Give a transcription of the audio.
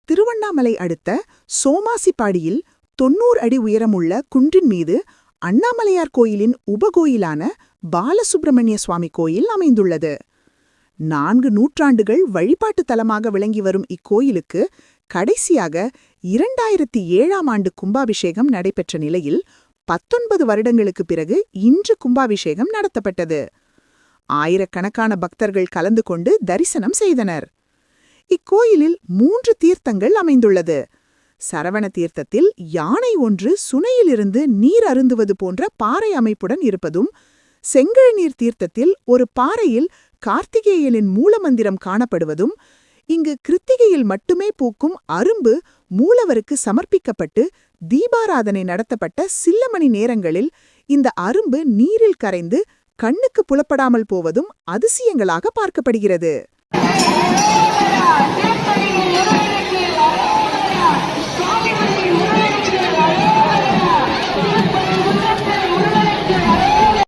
திருவண்ணாமலை அடுத்த சோமாசிப்பாடியில் 90 அடி உயரமுள்ள குன்றின் மீது அண்ணாமலையார் கோயிலின் உபகோயிலான பாலசுப்பிரமணிய சுவாமி கோயில் அமைந்துள்ளது. 4 நூற்றாண்டுகள் வழிபாட்டு தலமாக விளங்கி வரும் இக்கோயிலுக்கு கடைசியாக 2007ஆம் ஆண்டு கும்பாபிஷேகம் நடைபெற்ற நிலையில் 19 வருடங்களுக்குப் பிறகு இன்று கும்பாபிஷேகம் நடத்தப்பட்டது. ஆயிரக்கணக்கான பக்தர்கள் கலந்து கொண்டு தரிசனம் செய்தனர். இக்கோயிலில் 3 தீர்த்தங்கள் அமைந்துள்ளது. சரவண தீர்த்தத்தில் யானை ஒன்று சுனையிலிருந்து நீர் அருந்துவது போன்ற பாறை அமைப்புடன் இருப்பதும், செங்கழநீர் தீர்த்தத்தில் ஒரு பாறையில் கார்த்திகேயனின் மூலமந்திரம் காணப்படுவதும், இங்கு கிருத்திகையில் மட்டுமே பூக்கும் அரும்பு மூலவருக்கு சமர்ப்பிக்கப்பட்டு தீபாராதனை நடத்தப்பட்ட சில மணி நேரங்களில் இந்த அரும்பு நீரில் கரைந்து கண்ணுக்கு புலப்படாமல் போவதும் அதிசயங்களாக பார்க்கப்படுகிறது.